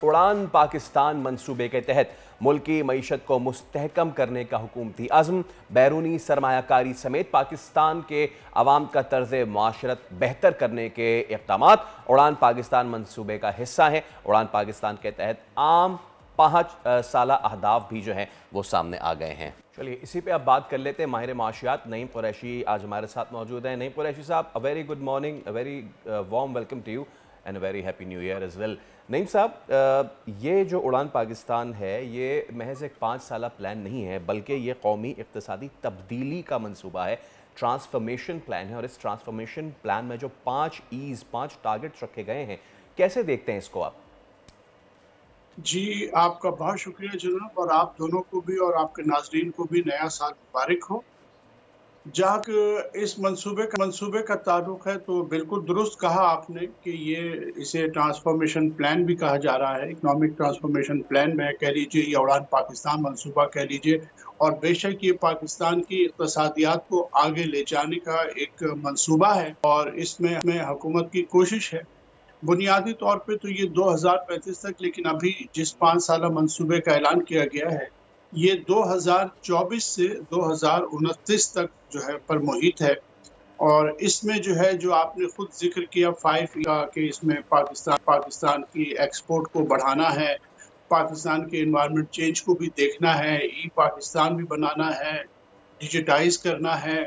उड़ान पाकिस्तान मंसूबे के तहत मुल्क की मईशत को मुस्तहकम करने का हुकूमती अज़्म, बैरूनी सरमायाकारी समेत पाकिस्तान के अवाम का तर्ज माशरत बेहतर करने के इक़दामात उड़ान पाकिस्तान मंसूबे का हिस्सा हैं। उड़ान पाकिस्तान के तहत आम 5 साला अहदाफ भी जो हैं वो सामने आ गए हैं। चलिए इसी पे अब बात कर लेते हैं। माहिर माशियात नईम कुरैशी आज हमारे साथ मौजूद हैं। Naeem Qureshi sahab, a very good morning, a very warm welcome to you and a very happy new year as well. Naeem sahab, ये जो उड़ान पाकिस्तान है ये महज एक 5 साला प्लान नहीं है, बल्कि ये कौमी इक़्तिसादी तब्दीली का मंसूबा है, ट्रांसफॉर्मेशन प्लान है। और इस ट्रांसफॉर्मेशन प्लान में जो 5 टारगेट्स रखे गए हैं, कैसे देखते हैं इसको आप? जी, आपका बहुत शुक्रिया जनाब, और आप दोनों को भी और आपके नाज़रीन को भी नया साल मुबारक हो। जहाँ इस मंसूबे का ताल्लुक है, तो बिल्कुल दुरुस्त कहा आपने कि इसे ट्रांसफॉर्मेशन प्लान भी कहा जा रहा है। इकोनॉमिक ट्रांसफॉर्मेशन प्लान में कह लीजिए या उड़ान पाकिस्तान मंसूबा कह लीजिए, और बेशक ये पाकिस्तान की इक़्तिसादियात को आगे ले जाने का एक मंसूबा है और इसमें हुकूमत की कोशिश है। बुनियादी तौर पे तो ये 2035 तक, लेकिन अभी जिस 5 साला मंसूबे का ऐलान किया गया है, ये 2024 से 2029 तक जो है पर मुहित है। और इसमें जो है, जो आपने खुद जिक्र किया 5 का, कि इसमें पाकिस्तान की एक्सपोर्ट को बढ़ाना है, पाकिस्तान के एनवायरनमेंट चेंज को भी देखना है, ई पाकिस्तान भी बनाना है, डिजिटाइज करना है,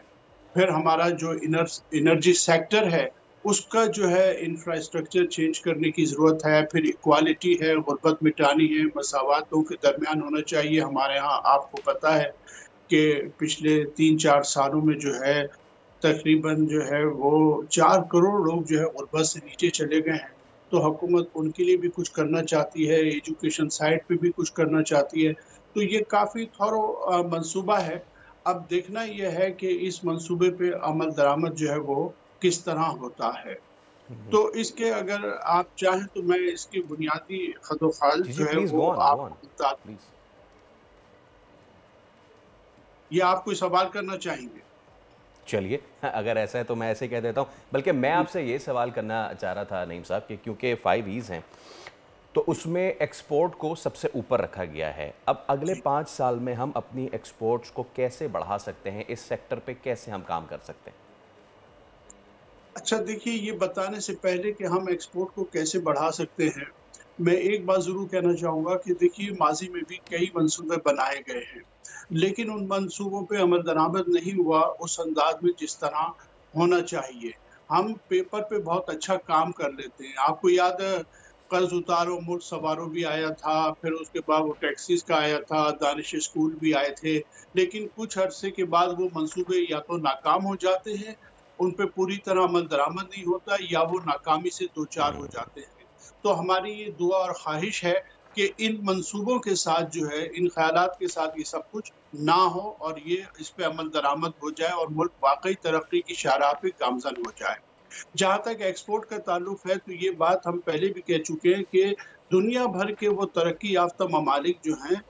फिर हमारा जो एनर्जी सेक्टर है उसका जो है इंफ्रास्ट्रक्चर चेंज करने की ज़रूरत है, फिर इक्वालिटी है, गुर्बत मिटानी है, मसावातों के दरमियान होना चाहिए। हमारे यहाँ आपको पता है कि पिछले 3-4 सालों में जो है तकरीबन जो है वो 4 करोड़ लोग जो है गुर्बत से नीचे चले गए हैं। तो हुकूमत उनके लिए भी कुछ करना चाहती है, एजुकेशन साइड पे भी कुछ करना चाहती है। तो ये काफ़ी थोरो मंसूबा है। अब देखना यह है कि इस मंसूबे पे अमल दरामद जो है वो किस तरह होता है। तो इसके अगर आप चाहें तो मैं इसकी बुनियादी खदोखाल जी जी, जो है प्लीज़ वो गो ऑन आपको बता दूं। प्लीज़। ये आप कोई सवाल करना चाहेंगे? चलिए, अगर ऐसा है तो मैं ऐसे ही कह देता हूँ। बल्कि मैं आपसे ये सवाल करना चाह रहा था नईम साहब कि क्योंकि 5 ईज़ हैं, तो उसमें एक्सपोर्ट को सबसे ऊपर रखा गया है। अब अगले 5 साल में हम अपनी एक्सपोर्ट्स को कैसे बढ़ा सकते हैं? इस सेक्टर पे कैसे हम काम कर सकते हैं? अच्छा, देखिए, ये बताने से पहले कि हम एक्सपोर्ट को कैसे बढ़ा सकते हैं, मैं एक बात ज़रूर कहना चाहूँगा कि देखिए, माज़ी में भी कई मंसूबे बनाए गए हैं, लेकिन उन मंसूबों पे अमल दरामद नहीं हुआ उस अंदाज में जिस तरह होना चाहिए। हम पेपर पे बहुत अच्छा काम कर लेते हैं। आपको याद है, कर्ज़ उतारो मुल्क संवारो भी आया था, फिर उसके बाद वो टैक्सीज़ का आया था, दानिश स्कूल भी आए थे, लेकिन कुछ अरसे के बाद वो मंसूबे या तो नाकाम हो जाते हैं, उन पे पूरी तरह अमल दरामद नहीं होता, या वो नाकामी से दो-चार हो जाते हैं। तो हमारी ये दुआ और ख्वाहिश है कि इन मंसूबों के साथ जो है, इन ख़यालात के साथ ये सब कुछ ना हो और ये इस पे अमल दरामद हो जाए और मुल्क वाक़ई तरक्की की शाहराह पे गामज़न हो जाए। जहाँ तक एक्सपोर्ट का ताल्लुक है, तो ये बात हम पहले भी कह चुके हैं कि दुनिया भर के वो तरक्की याफ्ता ममालिक जो हैं,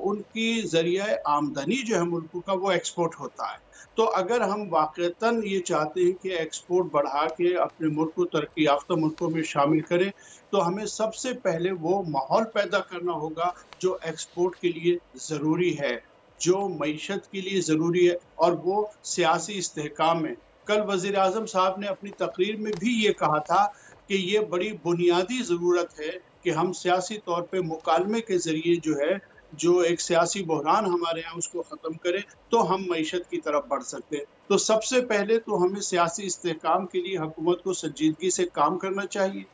उनकी ज़रिया आमदनी जो है मुल्कों का, वो एक्सपोर्ट होता है। तो अगर हम वाक़ईतन ये चाहते हैं कि एक्सपोर्ट बढ़ा के अपने मुल्क को तरक्की याफ्ता मुल्कों में शामिल करें, तो हमें सबसे पहले वो माहौल पैदा करना होगा जो एक्सपोर्ट के लिए ज़रूरी है, जो मईशत के लिए ज़रूरी है, और वो सियासी इस्तेहकाम है। कल वज़ीर-ए-आज़म साहब ने अपनी तकरीर में भी ये कहा था कि ये बड़ी बुनियादी ज़रूरत है कि हम सियासी तौर पे मुकालमे के ज़रिए जो है, जो एक सियासी बहरान हमारे यहाँ, उसको ख़त्म करें, तो हम मईशत की तरफ बढ़ सकते हैं। तो सबसे पहले तो हमें सियासी इस्तेहकाम के लिए हुकूमत को संजीदगी से काम करना चाहिए।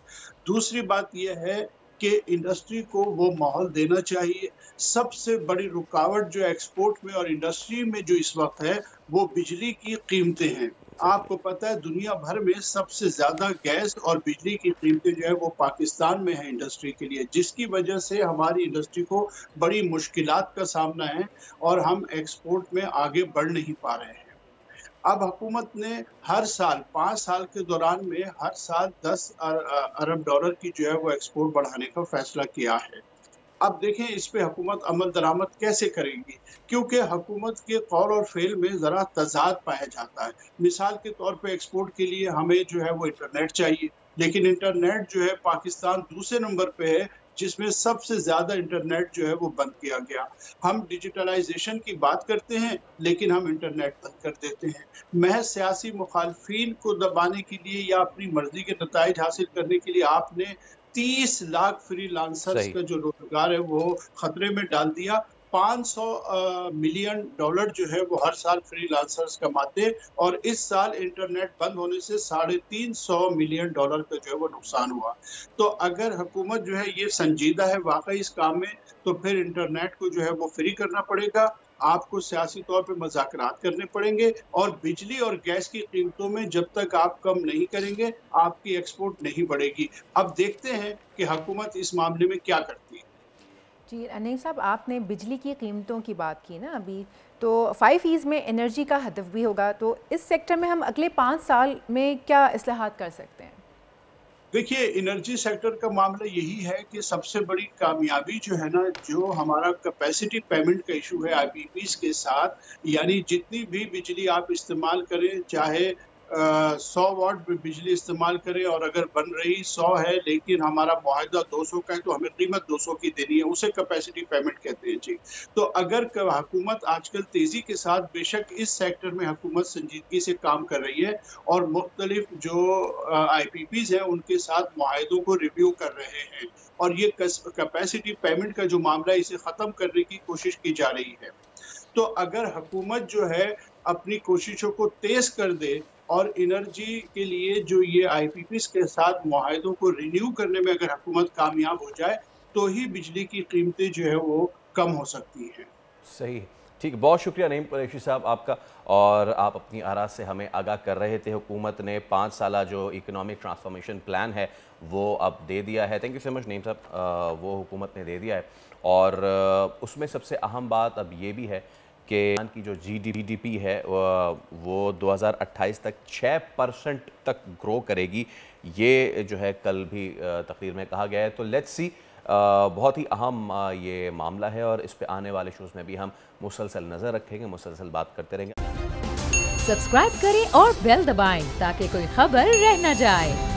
दूसरी बात ये है कि इंडस्ट्री को वो माहौल देना चाहिए। सबसे बड़ी रुकावट जो एक्सपोर्ट में और इंडस्ट्री में जो इस वक़्त है, वो बिजली की कीमतें हैं। आपको पता है, दुनिया भर में सबसे ज़्यादा गैस और बिजली की कीमतें जो है वो पाकिस्तान में है इंडस्ट्री के लिए, जिसकी वजह से हमारी इंडस्ट्री को बड़ी मुश्किलात का सामना है और हम एक्सपोर्ट में आगे बढ़ नहीं पा रहे हैं। अब हुकूमत ने हर साल 5 साल के दौरान में हर साल 10 अरब डॉलर की जो है वो एक्सपोर्ट बढ़ाने का फैसला किया है। अब देखें इस पे हुकूमत अमल दरामद कैसे करेगी, क्योंकि हुकूमत के कौल और फ़ेल में ज़रा तज़ाद पाया जाता है। मिसाल के तौर पे एक्सपोर्ट के लिए हमें जो है वो इंटरनेट चाहिए, लेकिन इंटरनेट जो है पाकिस्तान दूसरे नंबर पे है, जिसमें सबसे ज़्यादा इंटरनेट जो है वो बंद किया गया। हम डिजिटलाइजेशन की बात करते हैं, लेकिन हम इंटरनेट बंद कर देते हैं। महज सियासी मुखालफिन को दबाने के लिए या अपनी मर्जी के नताइज हासिल करने के लिए आपने 30 लाख फ्रीलांसर्स सही। का जो रोजगार है वो खतरे में डाल दिया। 500 मिलियन डॉलर जो है वो हर साल फ्रीलांसर्स कमाते, और इस साल इंटरनेट बंद होने से 350 मिलियन डॉलर का जो है वो नुकसान हुआ। तो अगर हुकूमत जो है ये संजीदा है वाकई इस काम में, तो फिर इंटरनेट को जो है वो फ्री करना पड़ेगा। आपको सियासी तौर पे मुज़ाकरात करने पड़ेंगे, और बिजली और गैस की कीमतों में जब तक आप कम नहीं करेंगे, आपकी एक्सपोर्ट नहीं बढ़ेगी। अब देखते हैं कि हुकूमत इस मामले में क्या करती है। जी नईम साहब, आपने बिजली की कीमतों की बात की ना अभी, तो 5 में एनर्जी का हदफ भी होगा, तो इस सेक्टर में हम अगले 5 साल में क्या इस्लाहात कर सकते हैं? देखिए, एनर्जी सेक्टर का मामला यही है कि सबसे बड़ी कामयाबी जो है ना, जो हमारा कैपेसिटी पेमेंट का इशू है आईपीपीज़ के साथ, यानी जितनी भी बिजली आप इस्तेमाल करें, चाहे 100 वाट बिजली इस्तेमाल करें, और अगर बन रही 100 है लेकिन हमारा मुआहदा 200 का है, तो हमें कीमत 200 की देनी है, उसे कैपेसिटी पेमेंट कहते हैं जी। तो अगर हुकूमत आजकल तेज़ी के साथ, बेशक इस सेक्टर में हुकूमत संजीदगी से काम कर रही है और मुख्तलिफ जो आईपीपीज़ हैं उनके साथ मुआहदों को रिव्यू कर रहे हैं, और ये कैपेसिटी पेमेंट का जो मामला है इसे ख़त्म करने की कोशिश की जा रही है। तो अगर हुकूमत जो है अपनी कोशिशों को तेज़ कर दे, और एनर्जी के लिए जो ये आईपीपीज़ के साथ मुआहदों को रिन्यू करने में अगर हुकूमत कामयाब हो जाए, तो ही बिजली की कीमतें जो है वो कम हो सकती हैं। सही। ठीक, बहुत शुक्रिया नईम कुरैशी साहब आपका, और आप अपनी आरा से हमें आगाह कर रहे थे। हुकूमत ने 5 साला जो इकोनॉमिक ट्रांसफॉर्मेशन प्लान है वो अब दे दिया है। Thank you so much Naeem साहब, वो हुकूमत ने दे दिया है, और उसमें सबसे अहम बात अब ये भी है कि की जो जीडीपी है वो 2028 तक 6% तक ग्रो करेगी। ये जो है कल भी तकरीर में कहा गया है। तो लेट्स सी, बहुत ही अहम ये मामला है, और इस पे आने वाले शोज़ में भी हम मुसलसल नज़र रखेंगे, मुसलसल बात करते रहेंगे। सब्सक्राइब करें और बेल दबाएं ताकि कोई खबर रह न जाए।